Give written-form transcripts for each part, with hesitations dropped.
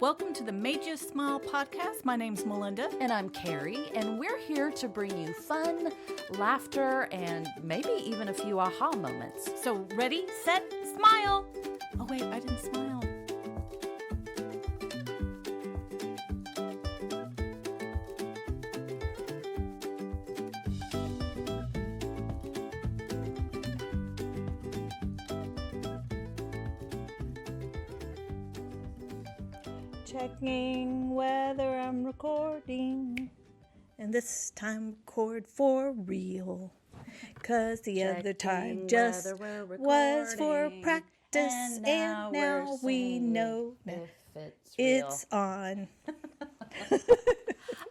Welcome to the Made You Smile podcast. My name's Melinda. And I'm Carrie, and we're here to bring you fun, laughter, and maybe even a few aha moments. So ready, set, smile. Oh wait, I didn't smile. Checking whether I'm recording. And this time record for real. 'Cause the other time just was for practice. And now we know if it's on.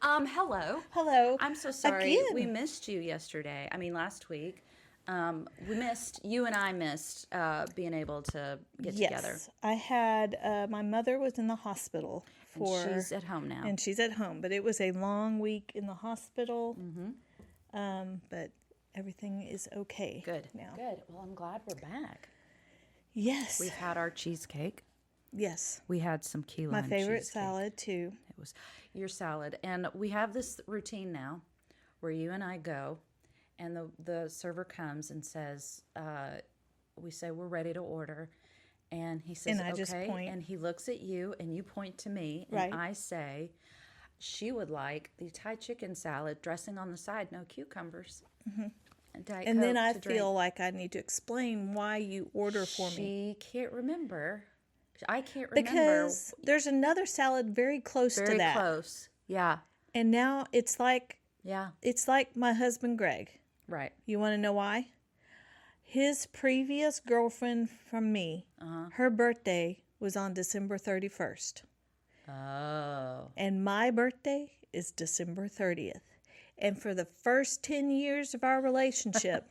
Hello. Hello. I'm so sorry. Again. We missed you yesterday. Last week. You and I missed being able to get together. Yes, I had, my mother was in the hospital And she's at home now. And she's at home, but it was a long week in the hospital. Mm-hmm. But everything is okay. Good. Now. Good. Well, I'm glad we're back. Yes. We've had our cheesecake. Yes. We had some key lime My favorite cheesecake. salad, too. It was your salad. And we have this routine now where you and I go, and the server comes and says, we say we're ready to order. And he says, And I okay. just point. And he looks at you, and you point to me. Right. And I say, she would like the Thai chicken salad, dressing on the side, no cucumbers. Mm-hmm. And then I feel like I need to explain why you order for me. She can't remember. I can't remember. Because there's another salad very close to that. Very close. Yeah. And now it's like my husband Greg. Right. You want to know why? His previous girlfriend from me, her birthday was on December 31st. Oh. And my birthday is December 30th. And for the first 10 years of our relationship,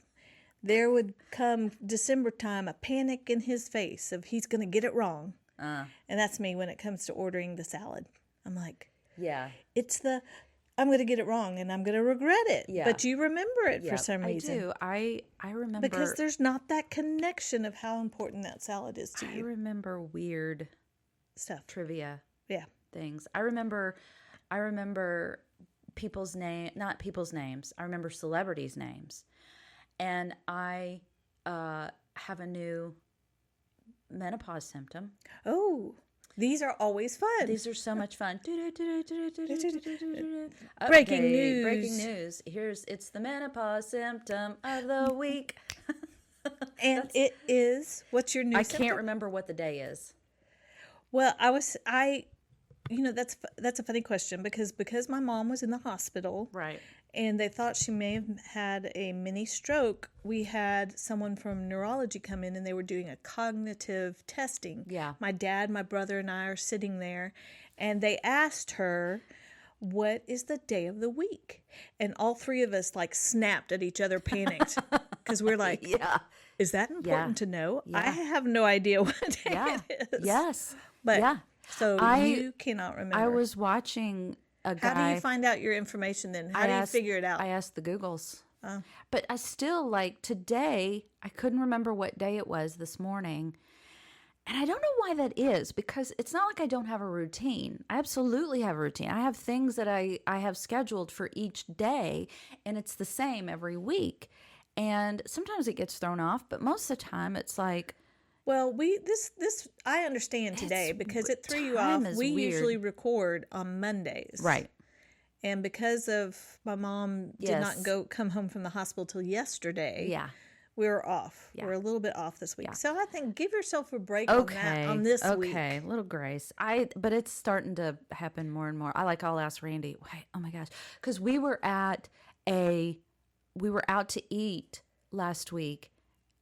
there would come December time, a panic in his face of he's going to get it wrong. And that's me when it comes to ordering the salad. I'm like, yeah, I'm going to get it wrong and I'm going to regret it. Yeah. But you remember it for some reason. I do. I remember. Because there's not that connection of how important that salad is to you. I remember weird Stuff. trivia Yeah. things. I remember people's not people's names. I remember celebrities' names. And I have a new menopause symptom. Oh, these are always fun. These are so much fun. Breaking news. Breaking news. It's the menopause symptom of the week. And it is, what's your new I symptom? can't remember what the day is. Well, that's a funny question because my mom was in the hospital. Right. And they thought she may have had a mini stroke. We had someone from neurology come in and they were doing a cognitive testing. Yeah. My dad, my brother, and I are sitting there and they asked her, what is the day of the week? And all three of us like snapped at each other, panicked. Because we're like, Yeah. is that important to know? Yeah. I have no idea what day it is. Yes. But yeah. So you cannot remember. I was watching a guy. How do you find out your information then? How do you figure it out? I asked the Googles. But I still, today, I couldn't remember what day it was this morning. And I don't know why that is, because it's not like I don't have a routine. I absolutely have a routine. I have things that I have scheduled for each day, and it's the same every week. And sometimes it gets thrown off, but most of the time it's like... Well, this I understand today because it threw you off. We weird. Usually record on Mondays. Right. And because of my mom did not come home from the hospital till yesterday. Yeah. We were off. Yeah. We're a little bit off this week. Yeah. So I think give yourself a break on this week. Okay, a little grace. But it's starting to happen more and more. I'll ask Randy. Wait, oh my gosh. Because we were out to eat last week,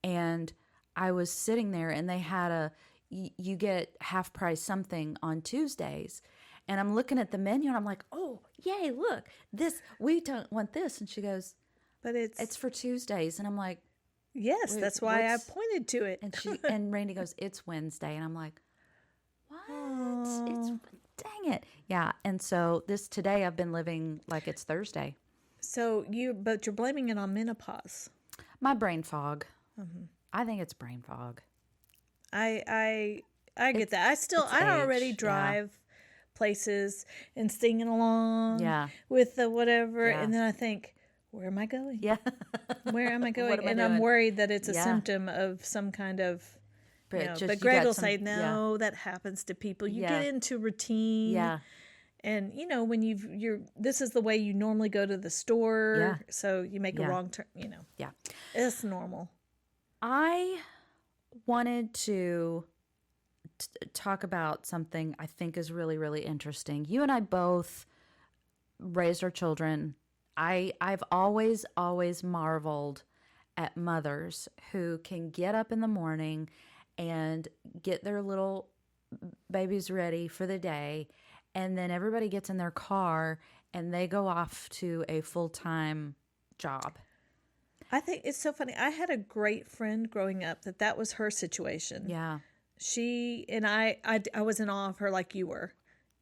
and I was sitting there, and they had you get half price something on Tuesdays. And I'm looking at the menu, and I'm like, oh, yay, look, we don't want this. And she goes, but it's for Tuesdays. And I'm like, yes, that's why I pointed to it. And Randy goes, it's Wednesday. And I'm like, what? Dang it. Yeah. And so today I've been living like it's Thursday. So but you're blaming it on menopause. My brain fog. Mm-hmm. I think it's brain fog. I get that. I already drive places and singing along Yeah. with the whatever. Yeah. And then I think, where am I going? Yeah. Where am I going? am I And I'm doing? worried that it's a Yeah. symptom of some kind of, But just but you Greg got will some. say, Yeah. no, that happens to people. You Yeah. get into routine. Yeah. And when this is the way you normally go to the store. Yeah. So you make a Yeah. wrong turn, Yeah. it's normal. I wanted to talk about something I think is really, really interesting. You and I both raised our children. I've always marveled at mothers who can get up in the morning and get their little babies ready for the day, and then everybody gets in their car and they go off to a full-time job. I think it's so funny. I had a great friend growing up that was her situation. Yeah. She and I was in awe of her like you were.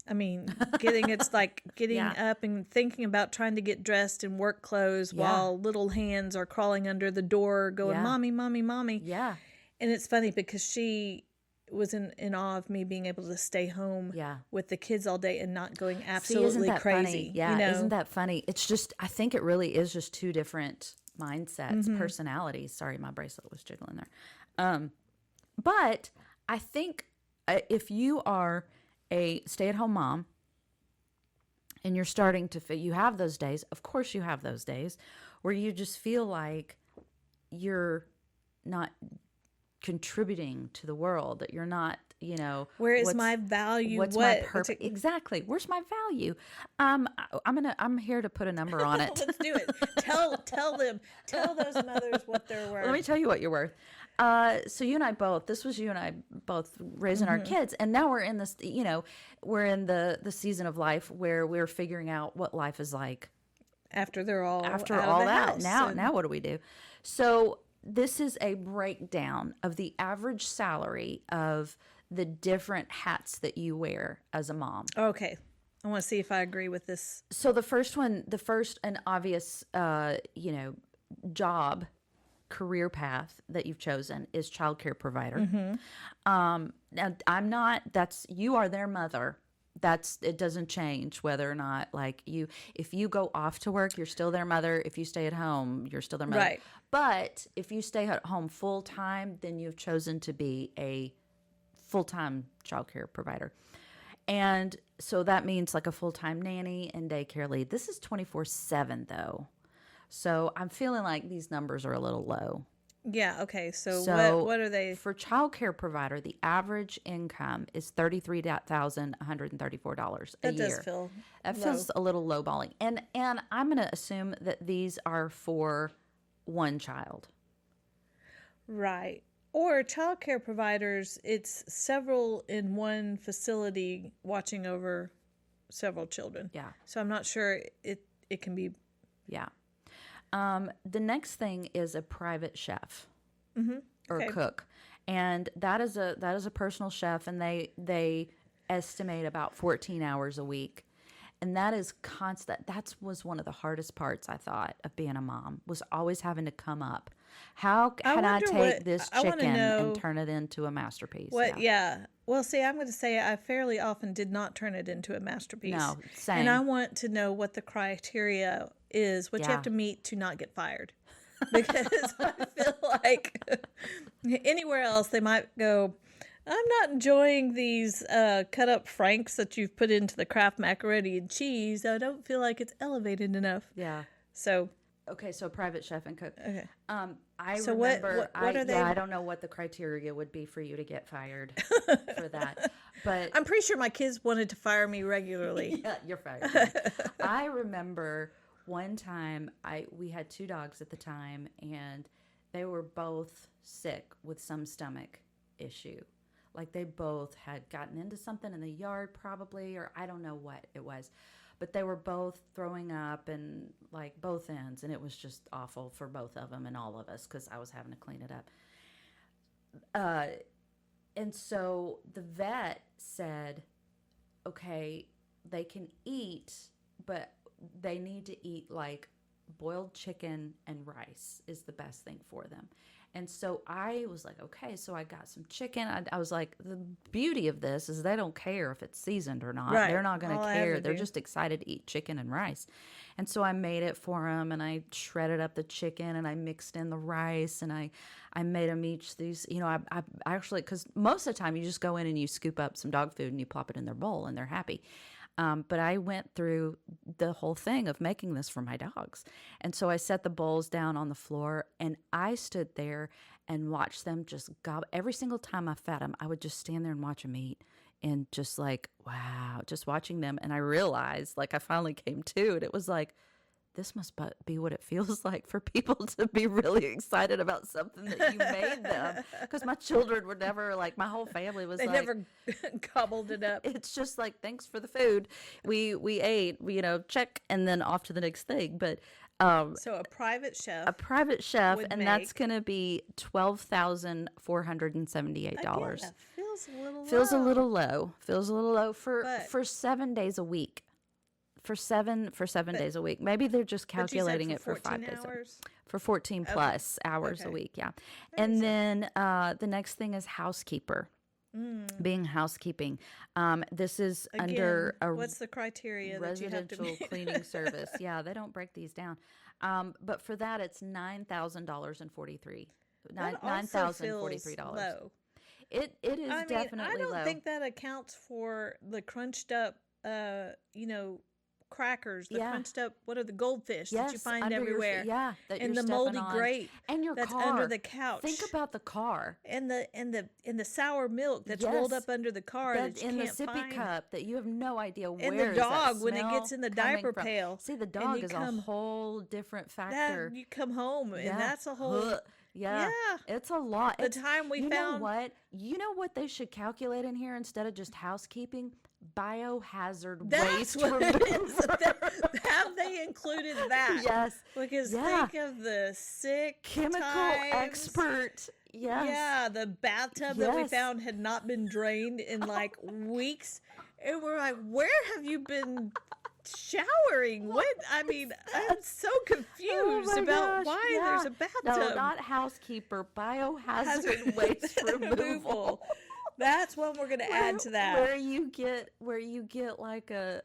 I mean, getting Yeah. up and thinking about trying to get dressed in work clothes while little hands are crawling under the door going, Yeah. Mommy, Mommy, Mommy. Yeah. And it's funny because she was in awe of me being able to stay home Yeah. with the kids all day and not going See, absolutely isn't that crazy. funny? Yeah, isn't that funny? It's just, I think it really is just two different mindsets, personalities. Sorry, my bracelet was jiggling there. But I think if you are a stay-at-home mom and you're starting to you have those days, of course you have those days where you just feel like you're not contributing to the world, that you're not, Where is my value? what's my purpose? Exactly. Where's my value? I'm here to put a number on it. Let's do it. Tell those mothers what they're worth. Let me tell you what you're worth. So you and I both raising our kids, and now we're in this, we're in the season of life where we're figuring out what life is like after they're all after out all of the that. house. Now what do we do? So this is a breakdown of the average salary of the different hats that you wear as a mom. Okay. I want to see if I agree with this. So the first and obvious, job, career path that you've chosen is childcare provider. Now you are their mother. It doesn't change whether or not if you go off to work, you're still their mother. If you stay at home, you're still their mother. Right. But if you stay at home full time, then you've chosen to be a full-time childcare provider. And so that means like a full-time nanny and daycare lead. This is 24/7 though. So I'm feeling like these numbers are a little low. Yeah, okay. So what are they? For childcare provider, the average income is $33,134 a year. That does feel That low. feels a little lowballing. And I'm going to assume that these are for one child. Right. Or childcare providers, it's several in one facility watching over several children. Yeah. So I'm not sure it can be. Yeah. The next thing is a private chef or Okay. cook, and that is a personal chef, and they estimate about 14 hours a week, and that is constant. That was one of the hardest parts, I thought, of being a mom, was always having to come up. How can I wonder take this I wanna chicken know and turn it into a masterpiece? What? Yeah. Well, see, I'm going to say I fairly often did not turn it into a masterpiece. No, same. And I want to know what the criteria is, what you Yeah. have to meet to not get fired. Because I feel like anywhere else they might go, I'm not enjoying these cut up franks that you've put into the Kraft macaroni and cheese. I don't feel like it's elevated enough. Yeah. So, Okay, so private chef and cook. okay. I So remember. what are they? I don't know what the criteria would be for you to get fired for that, but I'm pretty sure my kids wanted to fire me regularly. yeah, you're fired. I remember one time we had two dogs at the time, and they were both sick with some stomach issue. Like they both had gotten into something in the yard probably, or I don't know what it was. But they were both throwing up and like both ends, and it was just awful for both of them and all of us because I was having to clean it up. And so the vet said, okay, they can eat, but they need to eat like boiled chicken and rice is the best thing for them. And so I was like, okay, so I got some chicken. I was like, the beauty of this is they don't care if it's seasoned or not. Right. They're not going All to I have care. to They're do. just excited to eat chicken and rice. And so I made it for them, and I shredded up the chicken, and I mixed in the rice, and I made them each these, I actually, because most of the time you just go in and you scoop up some dog food and you plop it in their bowl and they're happy. But I went through the whole thing of making this for my dogs. And so I set the bowls down on the floor, and I stood there and watched them just gobble. Every single time I fed them, I would just stand there and watch them eat, and just like, wow, just watching them. And I realized, like, I finally came to it. It was like, this must be what it feels like for people to be really excited about something that you made them. Because my children were never like, my whole family was They like, never gobbled it up. it's just like, thanks for the food. We ate, check, and then off to the next thing. But So a private chef. and would that's make- going to be $12,478. Again, that feels a little Feels a low. little low. Feels a little low for But- 7 days a week. For seven days a week. Maybe they're just But you said calculating it for 5 14 days. hours? For 14 plus hours a Okay. week, yeah. And then the next thing is housekeeper. Being housekeeping. This is under Again, a what's the criteria that you have to residential meet? cleaning service. Yeah, they don't break these down. But for that, it's $9,043. That also feels $9,043. low. It is I mean, definitely I don't low. think that accounts for the crunched up, crackers, the Yeah. crunched up, what are the goldfish that you Yes, find under your feet, everywhere? yeah, that and you're the stepping moldy on. grape And your that's car. under the couch. Think about the car. and the sour milk that's rolled Yes. up under the car that you In the can't sippy find. cup that you have no idea where And the is dog that when it smell gets in the coming diaper from. pail. See, the and dog you is come- a whole different That factor. you come home and Yeah. that's a whole. Ugh. Yeah. Yeah. It's a lot. The time we you found- know what? You know what they should calculate in here instead of just housekeeping? Biohazard That's waste what it removal. is. Have they included that? Yes. Because Yeah. think of the sick Chemical times. expert. Yes. Yeah, the bathtub that we Yes. found had not been drained in like weeks. And we're like, where have you been showering? What? I mean, I'm so Oh confused my about gosh, why yeah. there's a bathtub. No, not housekeeper. Biohazard Hazard waste removal. That's what we're going to add to that. Where you get like a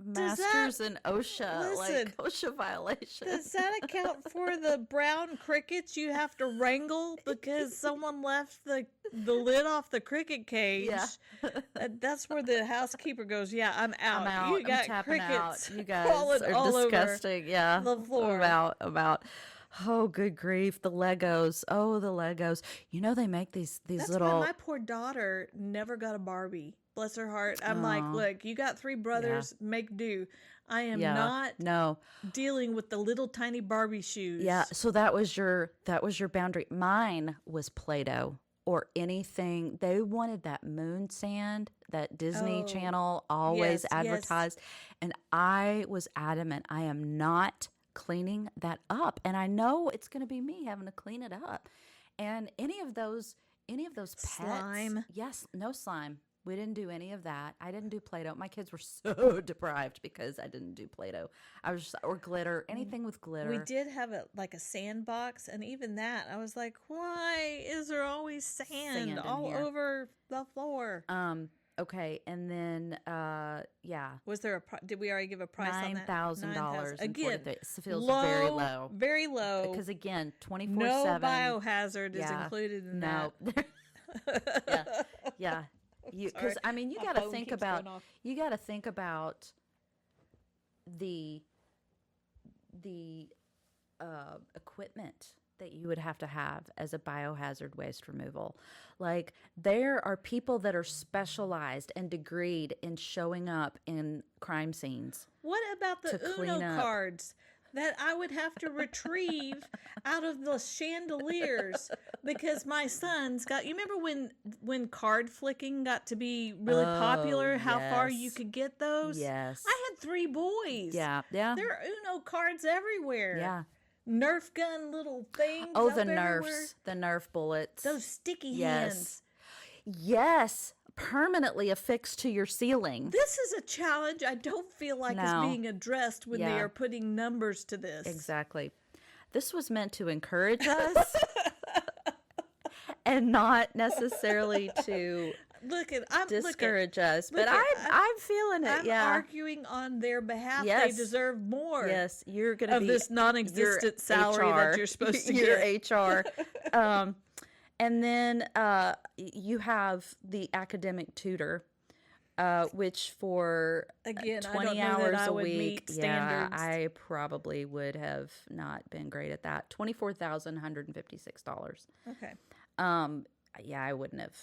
masters in OSHA, like listen, OSHA violation. Does that account for the brown crickets you have to wrangle because someone left the lid off the cricket cage? Yeah. That's where the housekeeper goes, yeah, I'm out. I'm out. You I'm got tapping out. crickets You guys crawling are all disgusting. Yeah. the floor. About. Oh, good grief! The Legos. Oh, the Legos. You know they make these That's little. why my poor daughter never got a Barbie. Bless her heart. I'm like, look, you got 3 brothers, make do. I am not No. dealing with the little tiny Barbie shoes. Yeah, so that was your boundary. Mine was Play-Doh or anything. They wanted that moon sand that Disney Oh, Channel always yes, advertised, and I was adamant I am not cleaning that up. And I know it's going to be me having to clean it up. And any of those pets, Slime. yes, no slime. We didn't do any of that. I didn't do Play-Doh. My kids were so deprived because I didn't do Play-Doh. I was just, or glitter, anything with glitter. We did have a sandbox, and even that, I was like, why is there always Sand sand in all here. over the floor? Okay, and then yeah, Was there did we already give a price on that? $9,000 Again, feels very low. Very low. Because again, 24/7. No biohazard is Yeah, included in no. that. yeah. Because Sorry, I mean, you my got to phone think keeps about going off. the equipment that you would have to have as a biohazard waste removal. Like, there are people that are specialized and degreed in showing up in crime scenes. What about the To clean Uno up. cards that I would have to retrieve out of the chandeliers because my son's got, you remember when card flicking got to be really popular, how far you yes. could get those? Yes. I had 3 boys. Yeah. There are Uno cards everywhere. Yeah. Nerf gun little things. Oh, up the everywhere. the Nerf bullets. Those sticky Yes. hands. Yes. Permanently affixed to your ceiling. This is a challenge I don't feel like No. is being addressed when they Yeah. are putting numbers to this. Exactly. This was meant to encourage us and not necessarily to discourage us. But I'm feeling it. I'm arguing on their behalf. Yes. They deserve more. Yes, you're going to of be this non-existent salary HR. that you're supposed to Your get. HR. And then you have the academic tutor, which for Again, 20 I don't know hours that I a would week, meet standards. I probably would have not been great at that. $24,156. Okay. Yeah, I wouldn't have.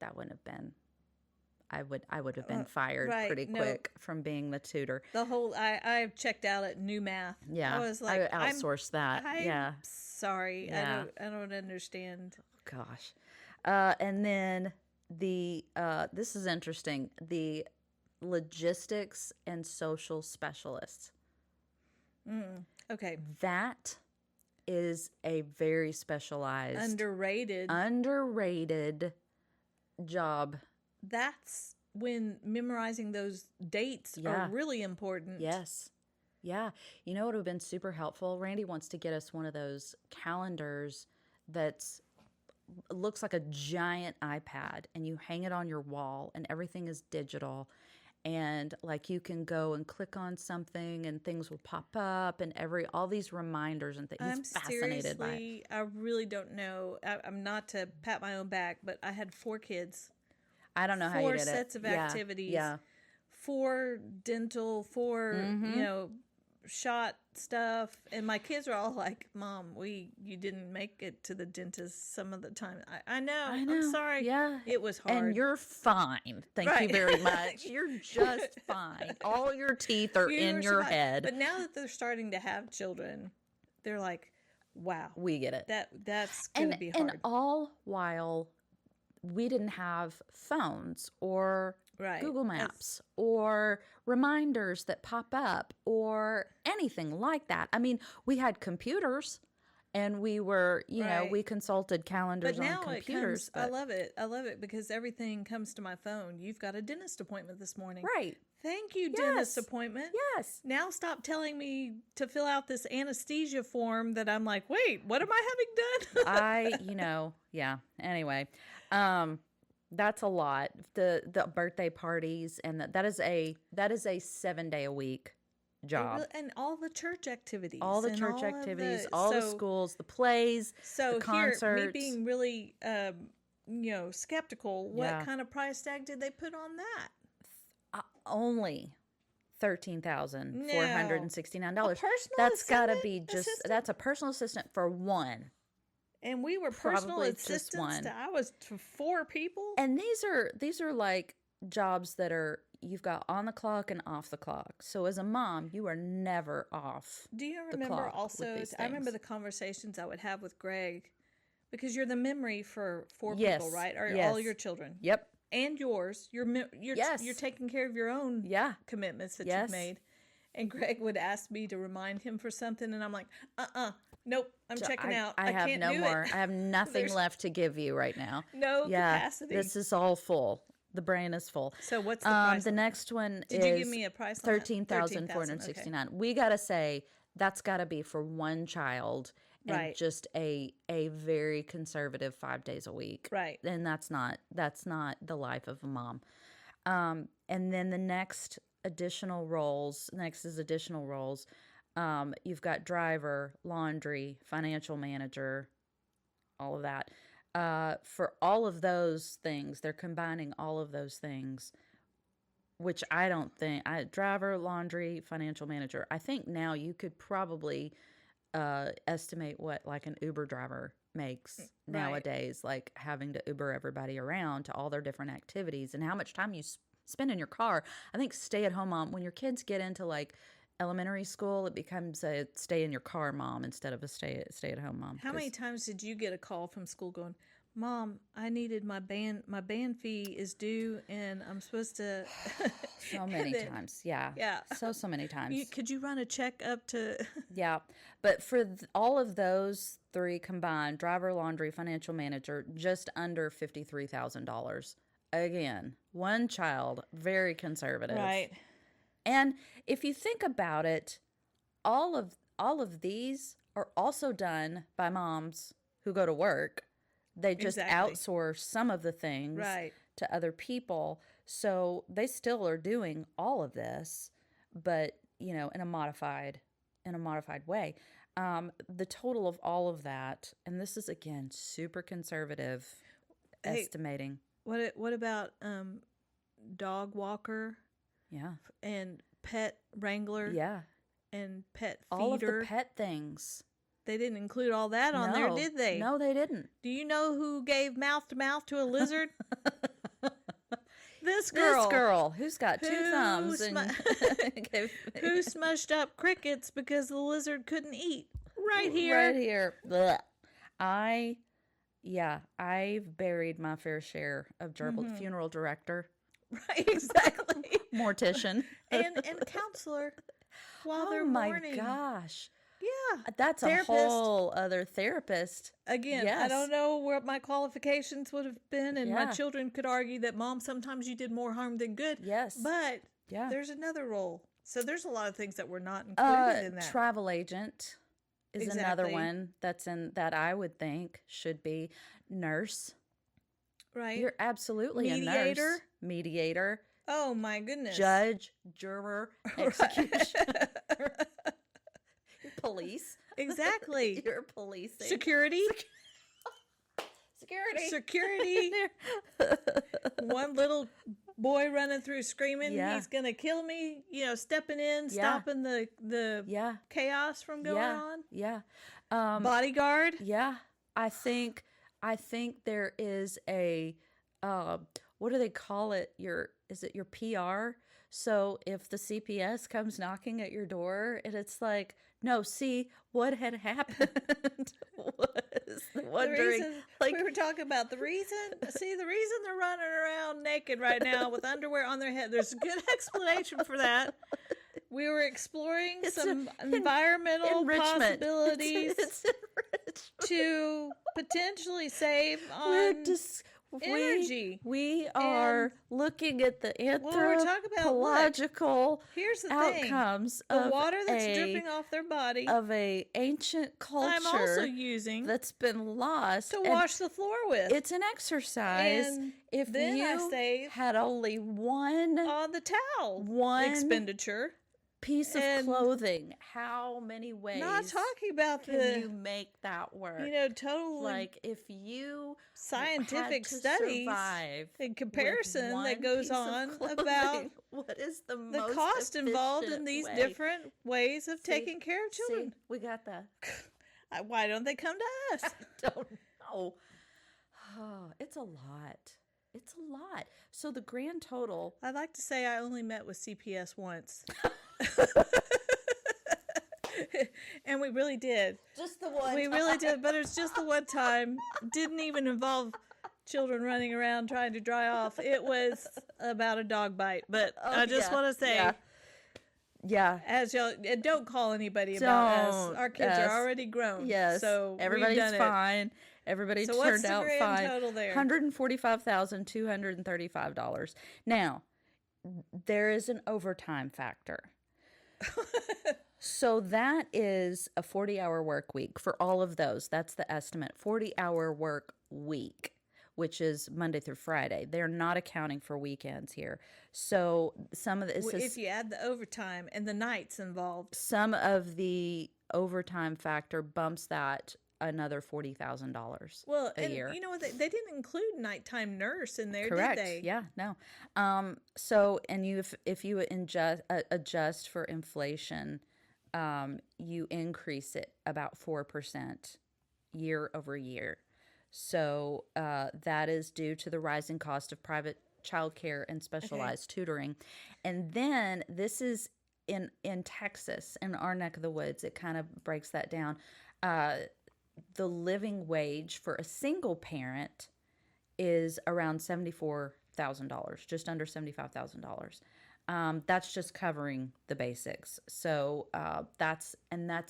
That wouldn't have been. I would have been fired right, pretty quick from being the tutor. The whole I checked out at New Math. Yeah, I was like, I outsourced that. I'm sorry, Yeah. I don't understand. Gosh, and then the this is interesting. The logistics and social specialists. Okay. That is a very specialized, underrated job. That's when memorizing those dates are really important. Yes. Yeah. You know what would have been super helpful? Randy wants to get us one of those calendars that's looks like a giant iPad, and you hang it on your wall and everything is digital, and like you can go and click on something and things will pop up and all these reminders and things. I'm He's fascinated by it. I really don't know. I'm not to pat my own back, but I had 4 kids. I don't know how you did it. 4 sets of activities. Yeah. 4 dental, 4 shot stuff, and my kids are all like, "Mom, you didn't make it to the dentist some of the time." I know. I'm sorry. Yeah, it was hard. And you're fine. Thank you very much. You're just fine. All your teeth are in your head. But now that they're starting to have children, they're like, "Wow, we get it." That's going to be hard. And all while we didn't have phones or Google Maps or reminders that pop up or anything like that. I mean, we had computers and we were, we consulted calendars on computers. I love it. I love it because everything comes to my phone. You've got a dentist appointment this morning. Right. Thank you, dentist appointment. Yes. Now stop telling me to fill out this anesthesia form that I'm like, wait, what am I having done? Anyway, that's a lot. The birthday parties and that is a 7-day-a-week job. And all the church activities. All the schools, the plays, the concerts. Here, me being really, skeptical, what kind of price tag did they put on that? Only $13,469. That's got to be that's a personal assistant for one. And we were personal assistants to 4 people. And these are like jobs that you've got on the clock and off the clock. So as a mom, you are never off. Do you remember also? I remember the conversations I would have with Greg, because you're the memory for 4 people, right? Or all your children. Yep. And yours. You're taking care of your own commitments that you've made. And Greg would ask me to remind him for something, and I'm like, nope, I'm checking out. I have can't no do more. it. I have nothing left to give you right now. No capacity. This is all full. The brain is full. So what's the price? The next one Did you give me a price on that? $13,469. Okay. We got to say that's got to be for one child and just a very conservative 5 days a week. Right. And that's not the life of a mom. And then the next additional roles, you've got driver, laundry, financial manager, all of that. For all of those things, they're combining all of those things, which I don't think, driver, laundry, financial manager. I think now you could probably estimate what like an Uber driver makes nowadays, like having to Uber everybody around to all their different activities and how much time you spend in your car. I think stay-at-home mom, when your kids get into like elementary school, it becomes a stay in your car mom instead of a stay-at-home mom. How many times did you get a call from school going, "Mom, I needed my band fee is due and I'm supposed to..." So many times. Yeah. So many times. Could you run a check up to... Yeah. But for all of those 3 combined, driver, laundry, financial manager, just under $53,000. Again, one child, very conservative. Right. And if you think about it, all of these are also done by moms who go to work. They just Exactly. outsource some of the things Right. to other people. So they still are doing all of this, but in a modified way. The total of all of that, and this is again super conservative Hey, estimating. what about dog walker Yeah. and pet wrangler Yeah. and pet All of the feeder? pet things. They didn't include all that on there, did they? No, they didn't. Do you know who gave mouth to mouth to a lizard? This This girl. girl who's got two Who thumbs and Who smushed up crickets because the lizard couldn't eat? Right here. Right here. Blech. I've buried my fair share of gerbil. Funeral director, Right, exactly. mortician, and counselor while they're oh my mourning. gosh, Yeah. that's Therapist. a whole other therapist. Again, I Yes. don't know what my qualifications would have been, and my Yeah. children could argue that, Mom, sometimes you did more harm than good. Yes. But Yeah. there's another role. So there's a lot of things that were not included in that. Travel agent is another Exactly. one that I would think should be. Nurse. Right? You're absolutely a nurse. Mediator? Mediator. Oh, my goodness. Judge, juror, executioner, police. Exactly. You're policing. Security. Security. Security. One little boy running through screaming, Yeah. he's going to kill me, stepping in, Yeah. stopping the Yeah. chaos from going on. Yeah. Bodyguard. Yeah. I think there is a what do they call it? Is it your PR? So if the CPS comes knocking at your door and it's like, no, see what had happened was wondering, We were talking about the reason they're running around naked right now with underwear on their head. There's a good explanation for that. We were exploring some environmental enrichment. possibilities It's enrichment. to potentially save We're on just energy. We are And looking at the we're talking about, look, anthropological here's the outcomes thing. The of water that's dripping off their body, of a ancient culture I'm also using that's been lost to and wash the floor with. it's an exercise. And if then I you save had only one on the towel expenditure piece of And clothing, how many ways not talking about can you make that work? totally Like if you scientific had to studies survive in with comparison one that goes piece of on clothing, about what is the the cost involved in these different ways of taking care of children. See, we got the Why don't they come to us? don't know. Oh, it's a lot. It's a lot. So the grand total. I'd like to say I only met with CPS once. And we really did. Just the one. We really did, but it was just the one time. Didn't even involve children running around trying to dry off. It was about a dog bite. But I just want to say, yeah. as y'all, and don't call anybody about us. Don't. Our kids Yes. are already grown. Yes. So everybody's we've done it. fine. Everybody So what's turned the out grand fine. total there? $145,235. Now, there is an overtime factor. So that is a 40-hour work week for all of those. That's the estimate. 40-hour work week, which is Monday through Friday. They're not accounting for weekends here. So some of the If you add the overtime and the nights involved. some of the overtime factor bumps that another $40,000 Well, a and year. you know what? They didn't include nighttime nurse in there, Correct. did they? Yeah, no. So, and if you adjust for inflation, you increase it about 4% year over year. So that is due to the rising cost of private childcare and specialized tutoring. And then this is in Texas, in our neck of the woods. It kind of breaks that down. The living wage for a single parent is around $74,000, just under $75,000. That's just covering the basics. So that's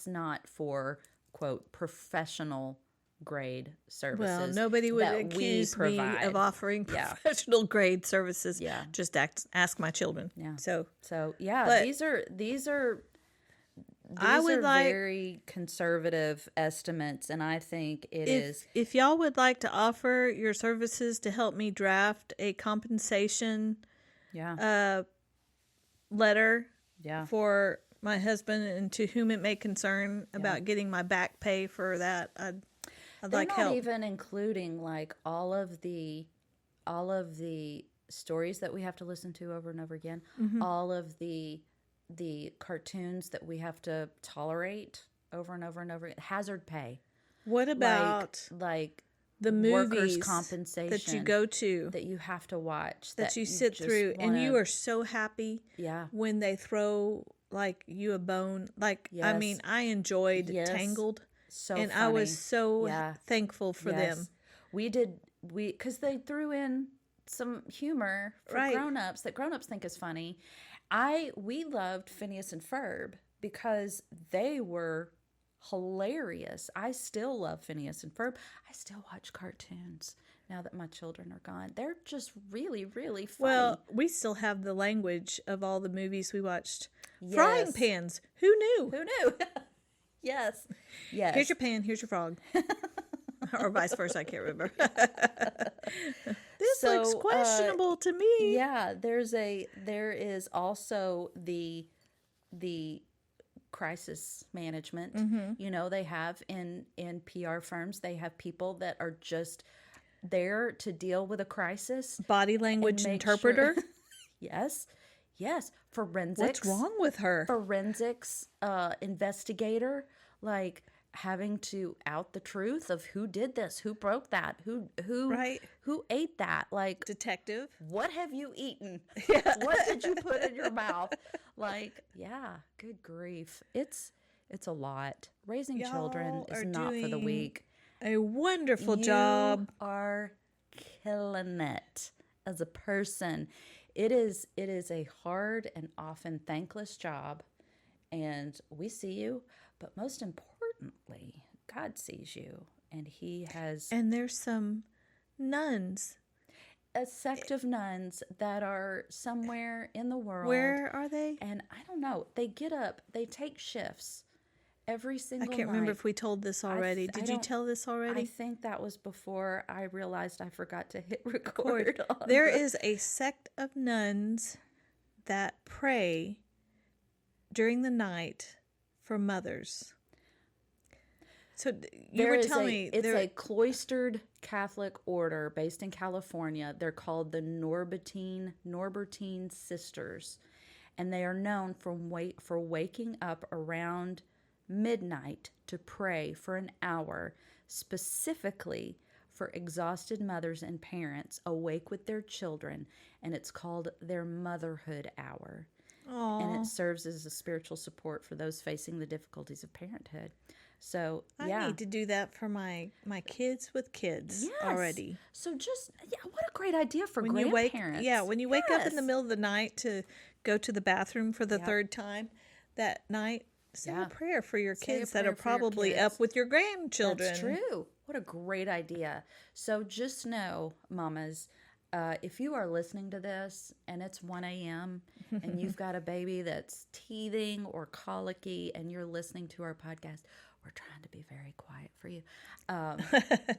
not for, quote, professional grade services. Well, nobody would that we accuse me provide. of offering Yeah. professional grade services. Yeah. Just ask my children. Yeah. So So yeah, But- these are I these would are like very conservative estimates, and I think it is. if y'all would like to offer your services to help me draft a compensation Yeah. letter Yeah. for my husband and to whom it may concern about getting my back pay for that, I'd They're like not help. even including like all of the stories that we have to listen to over and over again, all of the cartoons that we have to tolerate over and over and over again. Hazard pay. What about Like the workers' movies compensation that you go to, that you have to watch, that you sit just through, and wanna- you are so happy Yeah. when they throw like you a bone? Like, I Yes. mean, I enjoyed Yes. Tangled, So and funny. I was so Yeah. thankful for them. Because they threw in some humor for Right. grown-ups that grown-ups think is funny. We loved Phineas and Ferb because they were hilarious. I still love Phineas and Ferb. I still watch cartoons now that my children are gone. They're just really, really funny. Well, we still have the language of all the movies we watched. Frying Yes. pans. Who knew? Who knew? Yes. Yes. Here's your pan, here's your frog. Or vice versa, I can't remember. This looks questionable to me. Yeah, there is also the crisis management. You know, they have in PR firms, they have people that are just there to deal with a crisis. Body language make interpreter. sure- Yes. Yes, forensics. What's wrong with her? Forensics investigator, like having to out the truth of who did this, who broke that, who Right. who ate that, like Detective. what have you eaten? What did you put in your mouth? Like, yeah, good grief. It's a lot. Raising children Y'all is are not for the doing weak. A wonderful You job. are killing it as a person. It is a hard and often thankless job, and we see you, but most importantly, God sees you, and He has And there's some nuns. a sect of nuns that are somewhere in the world. Where are they? And I don't know. They get up. They take shifts every I single can't remember night. if we told this already. I Did you don't- tell this I already? think that was before I realized I forgot to hit record. on There the- is a sect of nuns that pray during the night for mothers. So you There were is telling me it's there, a cloistered Catholic order based in California. They're called the Norbertine Sisters, and they are known for waking up around midnight to pray for an hour, specifically for exhausted mothers and parents awake with their children, and it's called their motherhood hour. And it serves as a spiritual support for those facing the difficulties of parenthood. So, I need to do that for my kids with kids Yes. already. So just, what a great idea for When you wake, grandparents. when you wake up in the Yes. middle of the night to go to the bathroom for the third time that night, say Yeah. a prayer for your Say a kids that prayer are for your probably kids. up with your grandchildren. That's true. What a great idea. So just know, mamas, if you are listening to this and it's 1 a.m. and you've got a baby that's teething or colicky and you're listening to our podcast, we're trying to be very quiet for you.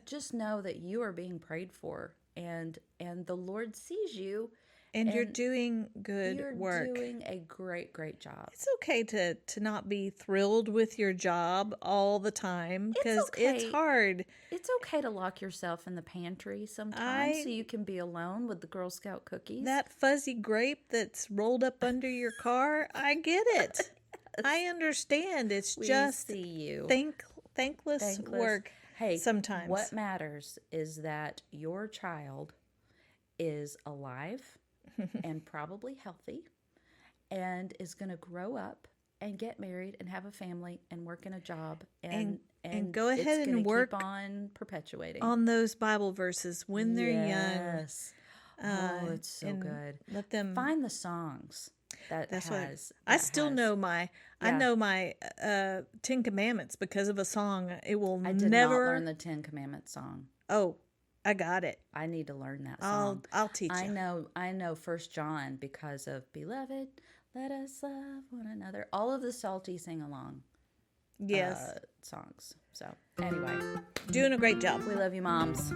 Just know that you are being prayed for, and the Lord sees you. And you're doing good You're work. doing a great, great job. It's okay to not be thrilled with your job all the time because it's okay. hard. It's okay to lock yourself in the pantry sometimes so you can be alone with the Girl Scout cookies. That fuzzy grape that's rolled up under your car, I get it. I understand. It's We just see you. thankless work. Hey, sometimes. what matters is that your child is alive and probably healthy and is going to grow up and get married and have a family and work in a job and go ahead it's and gonna work keep on perpetuating on those Bible verses when they're young. Yes. Oh, it's so and good. Let them Find the songs That's what I still know my I know my 10 Commandments because of a song. It will I did never not learn the 10 Commandments song. Oh, I got it. I need to learn that song. I'll teach I you. know 1 John because of Beloved, Let us love one another. All of the salty sing-along Yes. songs. So, anyway, Doing a great job. we love you, moms.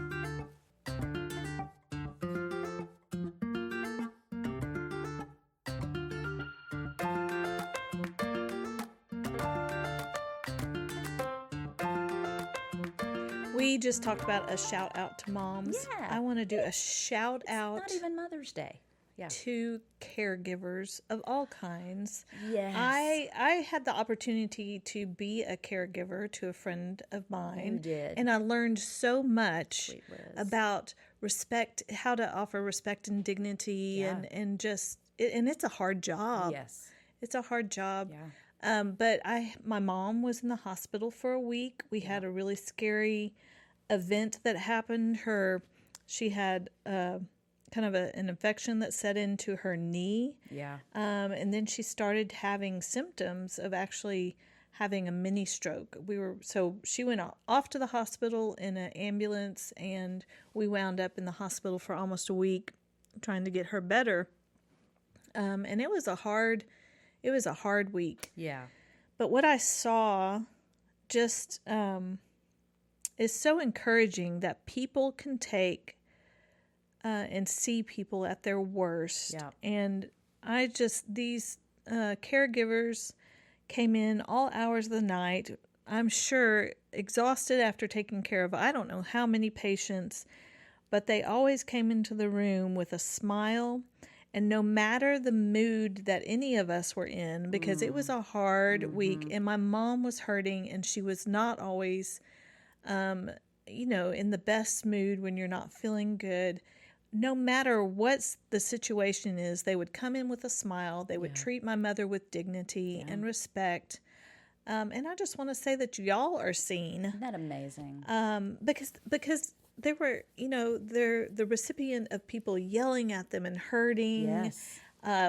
We just talked about a shout out to moms. Yeah. I want to do a shout out Not even Mother's Day. Yeah. to caregivers of all kinds. Yes. I had the opportunity to be a caregiver to a friend of mine. You did. And I learned so much Sweet Liz. about respect, how to offer respect and dignity, Yeah. and just, and it's a hard job. Yes. It's a hard job. Yeah. But my mom was in the hospital for a week. We had a really scary event that happened. She had kind of an infection that set into her knee. Yeah. And then she started having symptoms of actually having a mini stroke. So she went off to the hospital in an ambulance, and we wound up in the hospital for almost a week trying to get her better. And it was a hard week. Yeah. But what I saw just is so encouraging that people can take and see people at their worst. Yeah. And these caregivers came in all hours of the night, I'm sure exhausted after taking care of I don't know how many patients, but they always came into the room with a smile. And no matter the mood that any of us were in, because it was a hard week, and my mom was hurting, and she was not always, in the best mood when you're not feeling good. No matter what the situation is, they would come in with a smile. They would treat my mother with dignity and respect. And I just want to say that y'all are seen. Isn't that amazing? Because they were, they're the recipient of people yelling at them and hurting. Yes.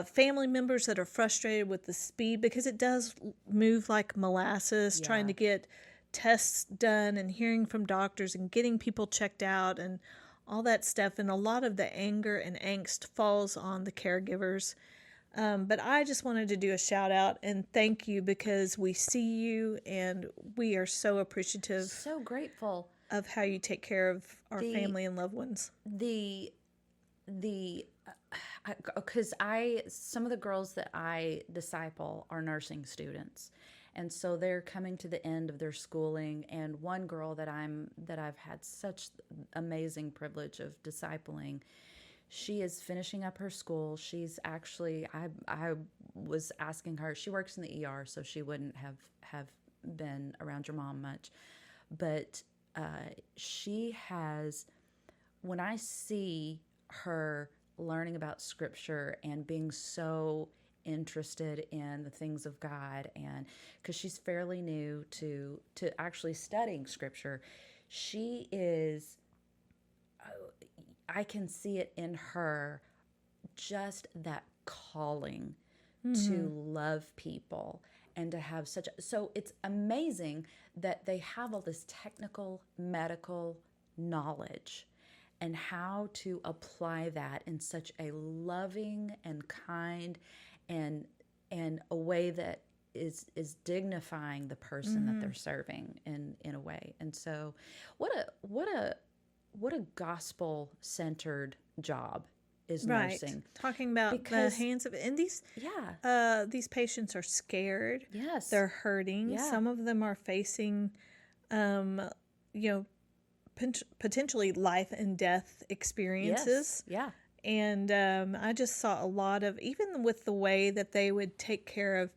Family members that are frustrated with the speed, because it does move like molasses, trying to get tests done and hearing from doctors and getting people checked out and all that stuff. And a lot of the anger and angst falls on the caregivers. But I just wanted to do a shout out and thank you, because we see you and we are so appreciative So grateful. of how you take care of our family and loved ones. Because some of the girls that I disciple are nursing students, and so they're coming to the end of their schooling. And one girl that I've had such amazing privilege of discipling, she is finishing up her school. She's actually, I was asking her, she works in the ER, so she wouldn't have been around your mom much, but she has, when I see her learning about scripture and being so interested in the things of God, and because she's fairly new to actually studying scripture, she is, I can see it in her, just that calling to love people and to have so it's amazing that they have all this technical medical knowledge and how to apply that in such a loving and kind and a way that is dignifying the person that they're serving in a way. And so what a gospel centered job is nursing. Talking about the hands of, and these patients are scared. Yes. They're hurting. Yeah. Some of them are facing, potentially life and death experiences. Yes. Yeah. And I just saw a lot of, even with the way that they would take care of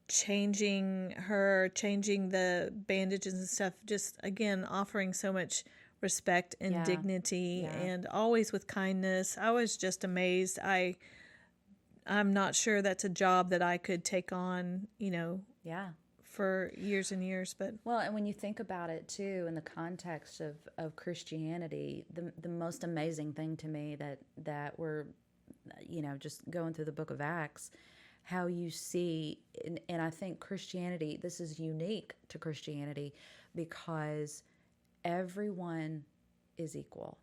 changing the bandages and stuff, just again, offering so much respect and dignity and always with kindness. I was just amazed. I'm not sure that's a job that I could take on, for years and years, but well, and when you think about it too, in the context of Christianity, the most amazing thing to me that we're, just going through the book of Acts, how you see, and I think Christianity, this is unique to Christianity because everyone is equal.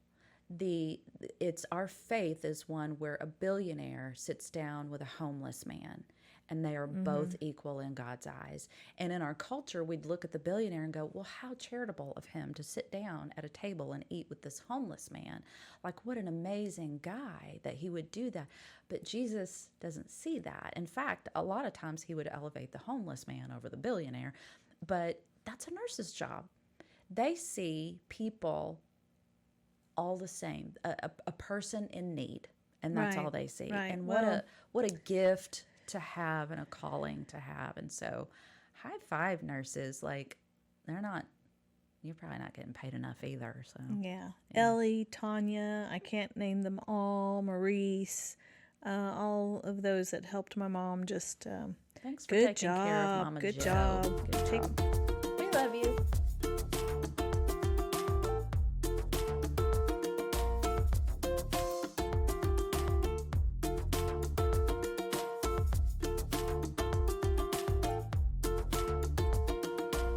It's our faith is one where a billionaire sits down with a homeless man and they are both equal in God's eyes. And in our culture, we'd look at the billionaire and go, well, how charitable of him to sit down at a table and eat with this homeless man. Like, what an amazing guy that he would do that. But Jesus doesn't see that. In fact, a lot of times he would elevate the homeless man over the billionaire. But that's a nurse's job. They see people all the same, a person in need, and that's all they see. Right. And what a gift to have and a calling to have. And so high five, nurses. Like, you're probably not getting paid enough either. So Yeah. Ellie, Tanya, I can't name them all, Maurice, all of those that helped my mom. Just thanks for taking care of Mama Good Joe. job. Good job. We love you.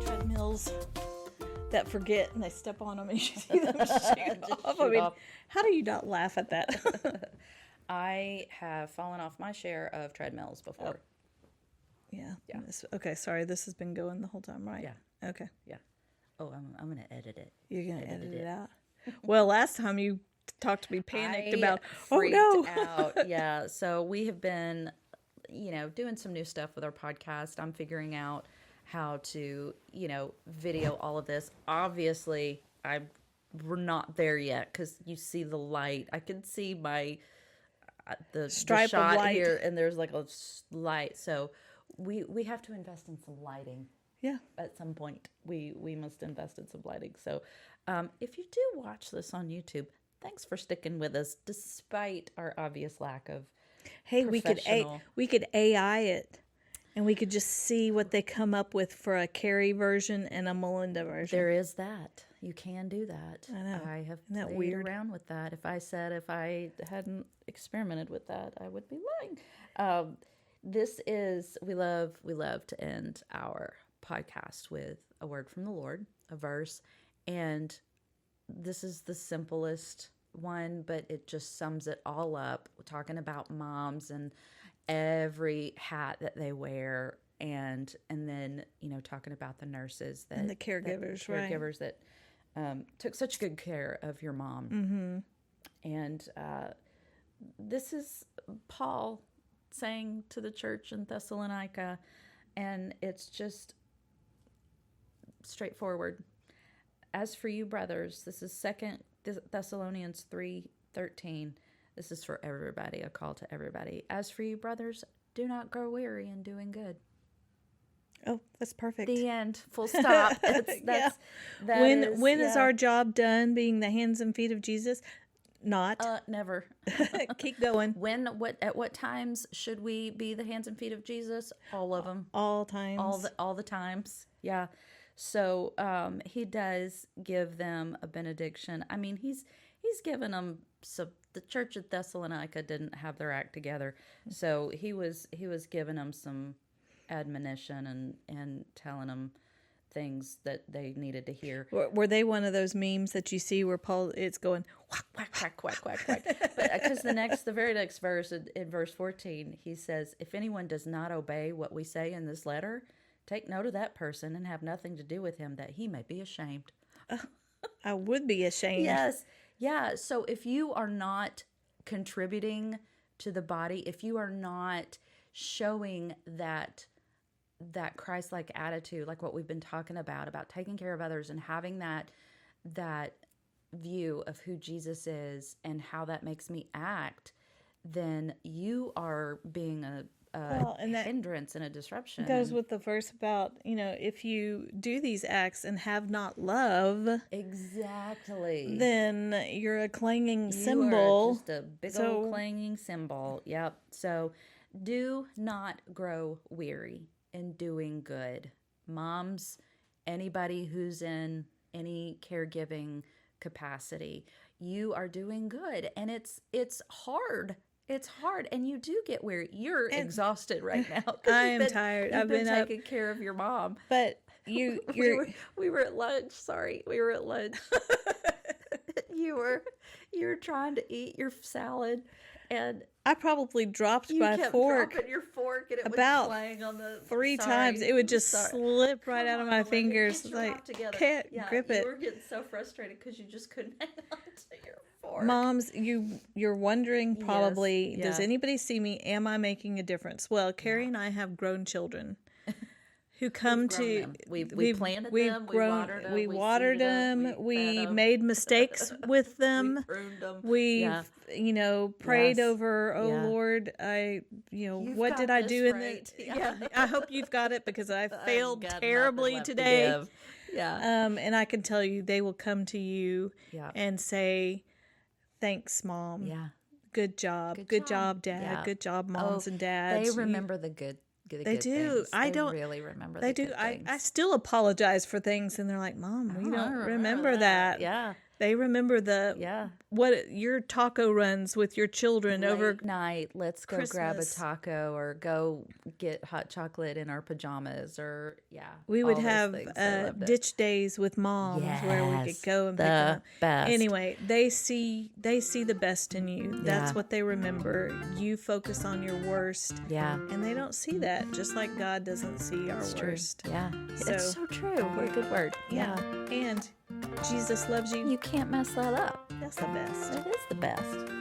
Treadmills that forget and they step on them and you see them shoot off. I mean, off. how do you not laugh at that? I have fallen off my share of treadmills before. Yeah. Okay, sorry. This has been going the whole time, right? Yeah. Okay. Yeah. Oh, I'm going to edit it. You're going to edit it out. Well, last time you talked to me panicked about, freaked oh no. out. Yeah. So we have been, doing some new stuff with our podcast. I'm figuring out how to, video all of this. Obviously, we're not there yet because you see the light. I can see my the Stripe shot of light here, and there's like a light. So we have to invest in some lighting. Yeah. At some point, we must invest in some lighting. So, if you do watch this on YouTube, thanks for sticking with us despite our obvious lack of. Hey, we could AI it, and we could just see what they come up with for a Carrie version and a Melinda version. There is that. You can do that. I know. I have Isn't that played weird? around with that. If I hadn't experimented with that, I would be lying. We love to end our podcast with a word from the Lord, a verse, and this is the simplest one, but it just sums it all up. We're talking about moms and every hat that they wear, and then talking about the nurses and the caregivers, that took such good care of your mom. Mm-hmm. And this is Paul saying to the church in Thessalonica, and it's just straightforward. As for you, brothers, this is 2 Thessalonians 3:13. This is for everybody, a call to everybody. As for you, brothers, do not grow weary in doing good. Oh, that's perfect. The end. Full stop. When is our job done being the hands and feet of Jesus? Not. Never. Keep going. At what times should we be the hands and feet of Jesus? All of them. All times. All the times. Yeah. So he does give them a benediction. I mean, he's given them. So the church at Thessalonica didn't have their act together. So he was giving them some admonition and telling them things that they needed to hear. Were they one of those memes that you see where it's going whack, whack, whack, quack, quack, quack? But because the very next verse, in verse 14, he says, if anyone does not obey what we say in this letter, take note of that person and have nothing to do with him, that he may be ashamed. I would be ashamed. Yes. Yeah. So if you are not contributing to the body, if you are not showing that Christ-like attitude, like what we've been talking about taking care of others and having that view of who Jesus is and how that makes me act, then you are being a hindrance and a disruption. Goes with the verse about, if you do these acts and have not love, exactly, then you're a clanging you cymbal. Are just a big old clanging cymbal. Yep. So do not grow weary in doing good. Moms, anybody who's in any caregiving capacity, you are doing good, and it's hard. It's hard, and you do get weary. You're exhausted right now. I am tired. I've been taking care of your mom. But we were at lunch. Sorry, we were at lunch. You you're trying to eat your salad, and I probably dropped you my kept fork dropping your fork, and it about was playing on the 3 sorry, times. It would I'm just sorry. slip right out of my Melinda, fingers. get your life together. Can't Yeah, grip it. You were getting so frustrated because you just couldn't hang on to your fork. Moms, you're wondering probably, Yes, does yeah. anybody see me? Am I making a difference? Well, Carrie and I have grown children who come grown to. them. We planted them. We watered them. We We watered seeded them. them. We fed We 'em. made mistakes with We them. pruned them. We've, Yeah. prayed Yes. over, oh Yeah. Lord, You've what got did I this do in right. the, yeah, I hope you've got it because I failed got nothing terribly left to today. give. Yeah. And I can tell you, they will come to you Yeah. and say, thanks, Mom. Yeah. Good job. Good Good job. job, Dad. Yeah. Good job, moms and dads. They remember the good. They do. Things. They really remember. They the do. Good I things. still apologize for things, and they're like, "Mom, we Oh, I don't remember that." Yeah. They remember what your taco runs with your children over Late night, let's go grab a Christmas. taco or go get hot chocolate in our pajamas or We would all those have things. They loved it. ditch days with moms where we Yes, could go and pick the them up. best. Anyway, they see the best in you. That's Yeah. what they remember. You focus on your worst, Yeah. and they don't see that. Just like God doesn't see our It's true. worst. Yeah. So- It's so true. What a good word. Yeah. And Jesus loves you. You can't mess that up. That's the best. It is the best.